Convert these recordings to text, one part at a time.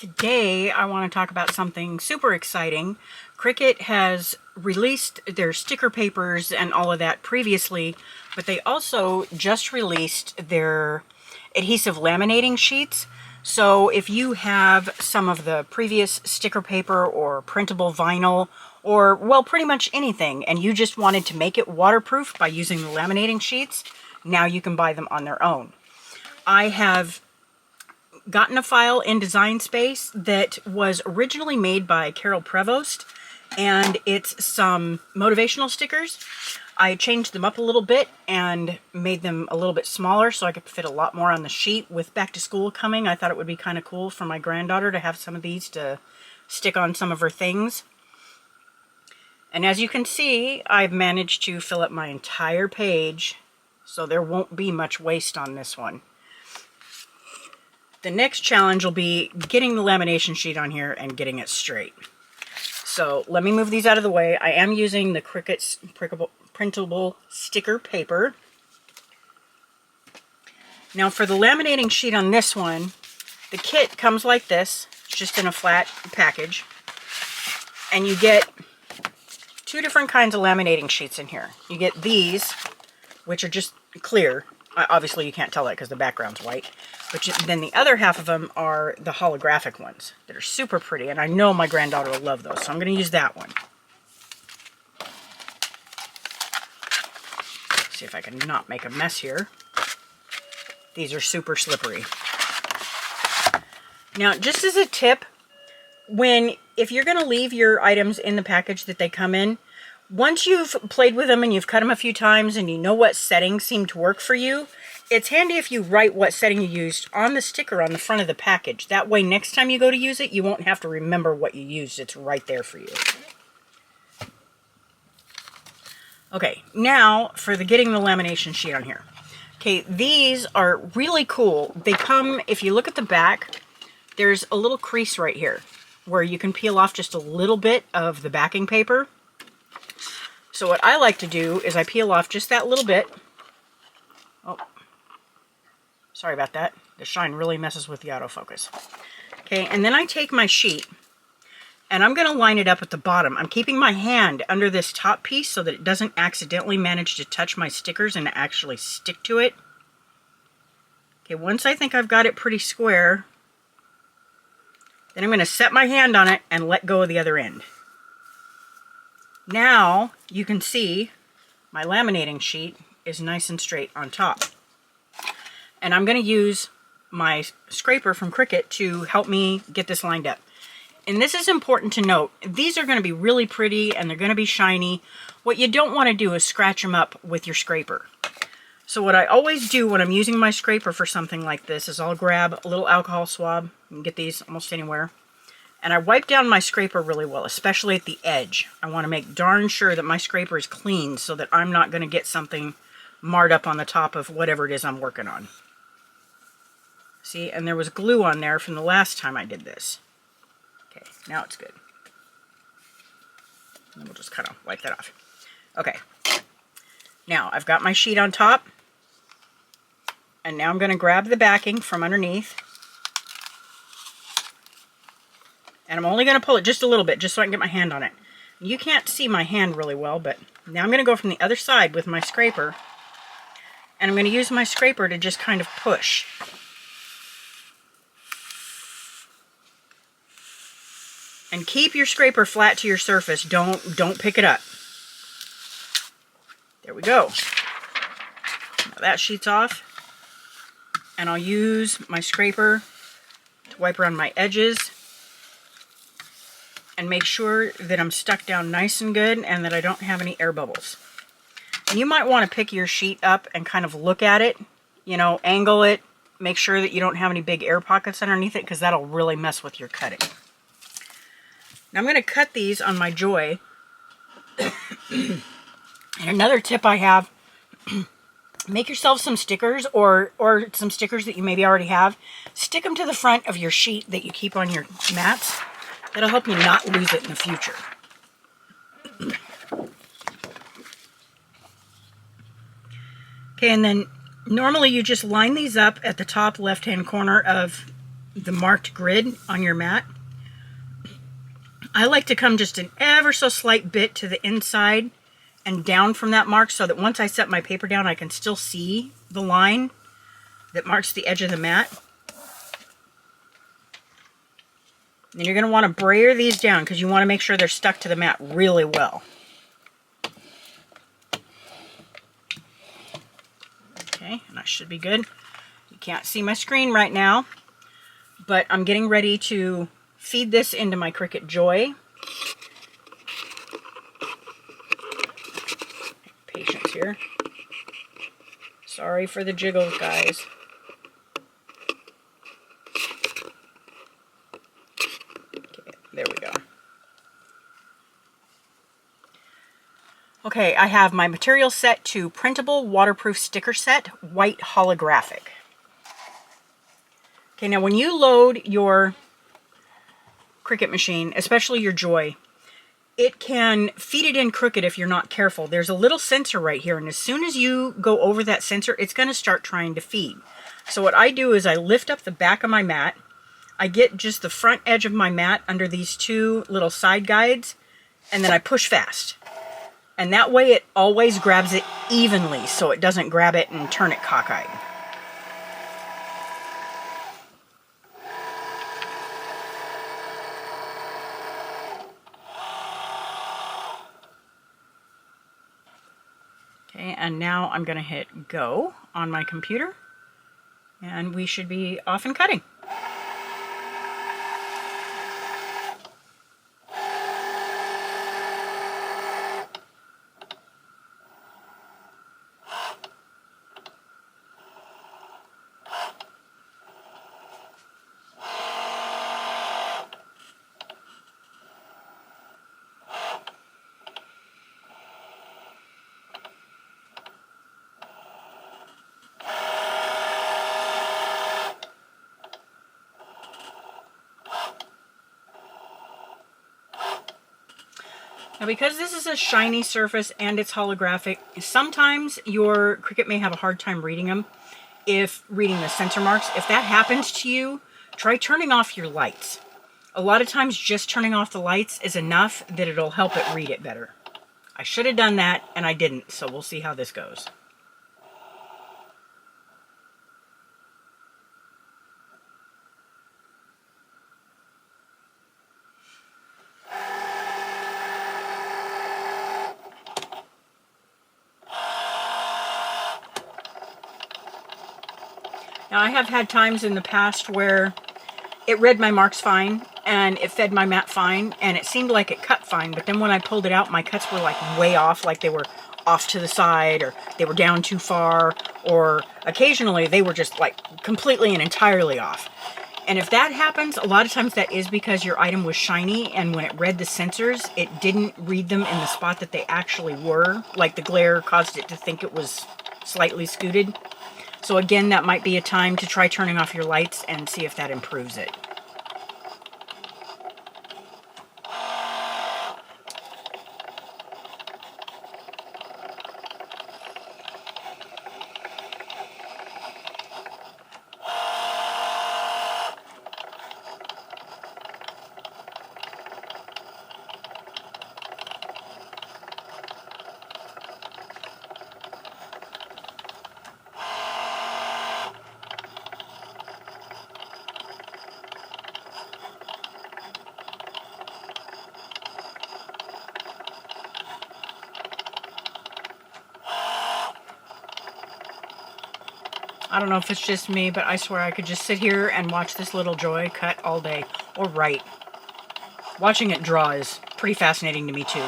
Today I want to talk about something super exciting. Cricut has released their sticker papers and all of that previously, but they also just released their adhesive laminating sheets. So if you have some of the previous sticker paper or printable vinyl or, well, pretty much anything, and you just wanted to make it waterproof by using the laminating sheets, now you can buy them on their own. I have gotten a file in Design Space that was originally made by Carol Prevost, and it's some motivational stickers. I changed them up a little bit and made them a little bit smaller so I could fit a lot more on the sheet. With back to school coming, I thought it would be kind of cool for my granddaughter to have some of these to stick on some of her things. And as you can see, I've managed to fill up my entire page, so there won't be much waste on this one. The next challenge will be getting the lamination sheet on here and getting it straight. So let me move these out of the way. I am using the Cricut printable sticker paper. Now for the laminating sheet on this one, the kit comes like this. It's just in a flat package. And you get two different kinds of laminating sheets in here. You get these, which are just clear. Obviously you can't tell that because the background's white. But then the other half of them are the holographic ones that are super pretty, and I know my granddaughter will love those, so I'm going to use that one. See if I can not make a mess here. These are super slippery. Now, just as a tip, if you're going to leave your items in the package that they come in, once you've played with them and you've cut them a few times and you know what settings seem to work for you, it's handy if you write what setting you used on the sticker on the front of the package. That way, next time you go to use it, you won't have to remember what you used. It's right there for you. Okay, now for getting the lamination sheet on here. Okay, these are really cool. They come, if you look at the back, there's a little crease right here where you can peel off just a little bit of the backing paper. So what I like to do is I peel off just that little bit. Oh, sorry about that. The shine really messes with the autofocus. Okay, and then I take my sheet and I'm going to line it up at the bottom. I'm keeping my hand under this top piece so that it doesn't accidentally manage to touch my stickers and actually stick to it. Okay, once I think I've got it pretty square, then I'm going to set my hand on it and let go of the other end. Now you can see my laminating sheet is nice and straight on top. And I'm going to use my scraper from Cricut to help me get this lined up. And this is important to note. These are going to be really pretty and they're going to be shiny. What you don't want to do is scratch them up with your scraper. So what I always do when I'm using my scraper for something like this is I'll grab a little alcohol swab. You can get these almost anywhere. And I wipe down my scraper really well, especially at the edge. I want to make darn sure that my scraper is clean so that I'm not going to get something marred up on the top of whatever it is I'm working on. See, and there was glue on there from the last time I did this. Okay, now it's good. And we'll just kind of wipe that off. Okay, now I've got my sheet on top. And now I'm going to grab the backing from underneath. And I'm only going to pull it just a little bit, just so I can get my hand on it. You can't see my hand really well, but now I'm going to go from the other side with my scraper. And I'm going to use my scraper to just kind of push. And keep your scraper flat to your surface. Don't pick it up. There we go. Now that sheet's off. And I'll use my scraper to wipe around my edges. And make sure that I'm stuck down nice and good and that I don't have any air bubbles. And you might want to pick your sheet up and kind of look at it, you know, angle it, make sure that you don't have any big air pockets underneath it because that'll really mess with your cutting. Now I'm going to cut these on my Joy. And another tip I have, make yourself some stickers or some stickers that you maybe already have. Stick them to the front of your sheet that you keep on your mats. That'll help you not lose it in the future. Okay, and then normally you just line these up at the top left-hand corner of the marked grid on your mat. I like to come just an ever so slight bit to the inside and down from that mark so that once I set my paper down, I can still see the line that marks the edge of the mat. And you're going to want to brayer these down because you want to make sure they're stuck to the mat really well. Okay, and that should be good. You can't see my screen right now, but I'm getting ready to feed this into my Cricut Joy. Patience here. Sorry for the jiggles, guys. Okay, there we go. Okay, I have my material set to printable waterproof sticker set, white holographic. Okay, now when you load your Cricut machine, especially your Joy, it can feed it in crooked if you're not careful. There's a little sensor right here, and as soon as you go over that sensor, it's going to start trying to feed. So what I do is I lift up the back of my mat, I get just the front edge of my mat under these two little side guides, and then I push fast. And that way it always grabs it evenly, so it doesn't grab it and turn it cockeyed. Okay, and now I'm going to hit go on my computer, and we should be off and cutting. Now because this is a shiny surface and it's holographic, sometimes your Cricut may have a hard time reading them, reading the sensor marks. If that happens to you, try turning off your lights. A lot of times just turning off the lights is enough that it'll help it read it better. I should have done that and I didn't, so we'll see how this goes. Now I have had times in the past where it read my marks fine and it fed my mat fine and it seemed like it cut fine, but then when I pulled it out, my cuts were like way off, like they were off to the side or they were down too far, or occasionally they were just like completely and entirely off. And if that happens, a lot of times that is because your item was shiny and when it read the sensors, it didn't read them in the spot that they actually were, like the glare caused it to think it was slightly scooted. So again, that might be a time to try turning off your lights and see if that improves it. I don't know if it's just me, but I swear I could just sit here and watch this little Joy cut all day, or write. Watching it draw is pretty fascinating to me too.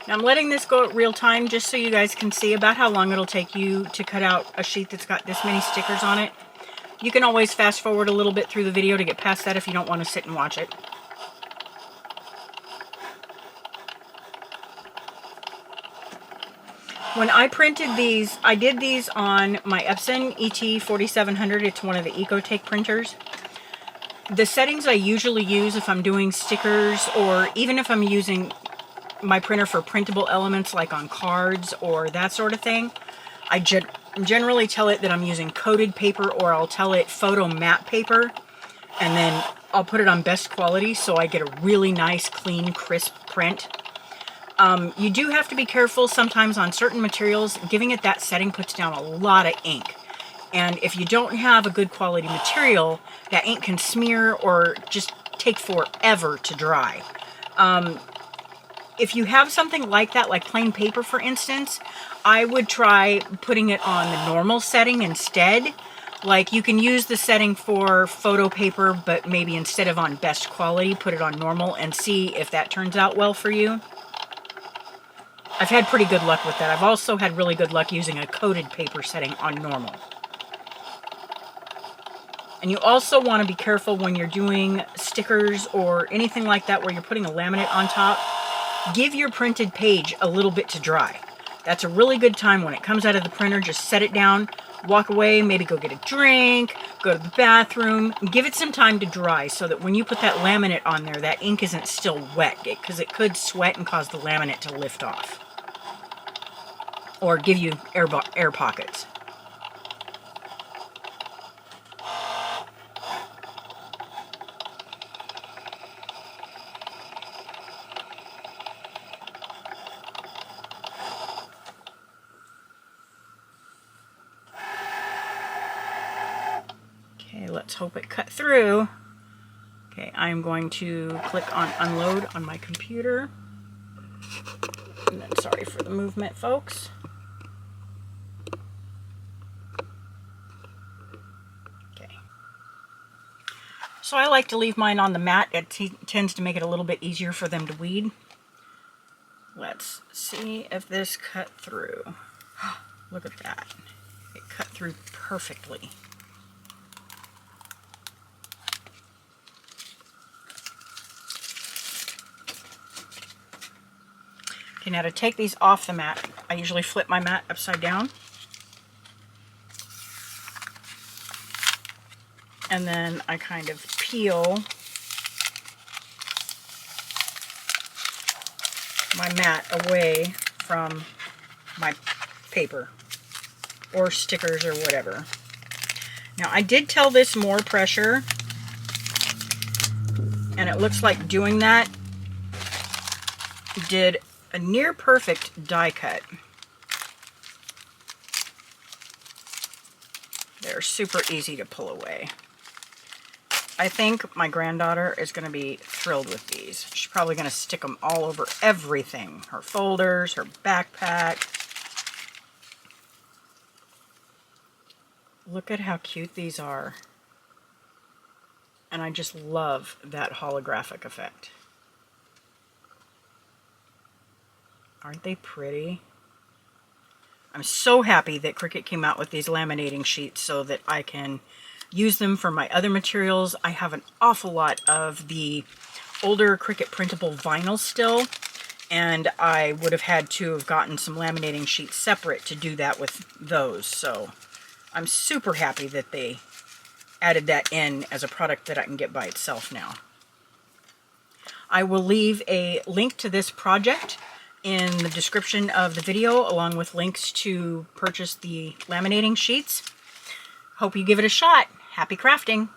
Now I'm letting this go at real time just so you guys can see about how long it'll take you to cut out a sheet that's got this many stickers on it. You can always fast forward a little bit through the video to get past that if you don't want to sit and watch it. When I printed these, I did these on my Epson ET4700. It's one of the EcoTake printers. The settings I usually use if I'm doing stickers, or even if I'm using my printer for printable elements like on cards or that sort of thing, I generally tell it that I'm using coated paper, or I'll tell it photo matte paper, and then I'll put it on best quality so I get a really nice, clean, crisp print. You do have to be careful sometimes on certain materials. Giving it that setting puts down a lot of ink. And if you don't have a good quality material, that ink can smear or just take forever to dry. If you have something like that, like plain paper for instance, I would try putting it on the normal setting instead. Like, you can use the setting for photo paper, but maybe instead of on best quality, put it on normal and see if that turns out well for you. I've had pretty good luck with that. I've also had really good luck using a coated paper setting on normal. And you also want to be careful when you're doing stickers or anything like that where you're putting a laminate on top. Give your printed page a little bit to dry. That's a really good time when it comes out of the printer. Just set it down, walk away, maybe go get a drink, go to the bathroom. Give it some time to dry so that when you put that laminate on there, that ink isn't still wet, because it could sweat and cause the laminate to lift off or give you air pockets. Okay, let's hope it cut through. Okay, I'm going to click on unload on my computer. And then, sorry for the movement, folks. Okay. So I like to leave mine on the mat. It tends to make it a little bit easier for them to weed. Let's see if this cut through. Look at that. It cut through perfectly. Okay, now to take these off the mat, I usually flip my mat upside down. And then I kind of peel my mat away from my paper or stickers or whatever. Now, I did tell this more pressure, and it looks like doing that did a near perfect die cut. They're super easy to pull away. I think my granddaughter is going to be thrilled with these. She's probably going to stick them all over everything. Her folders, her backpack. Look at how cute these are. And I just love that holographic effect. Aren't they pretty? I'm so happy that Cricut came out with these laminating sheets so that I can use them for my other materials. I have an awful lot of the older Cricut printable vinyl still, and I would have had to have gotten some laminating sheets separate to do that with those. So I'm super happy that they added that in as a product that I can get by itself now. I will leave a link to this project in the description of the video, along with links to purchase the laminating sheets. Hope you give it a shot. Happy crafting!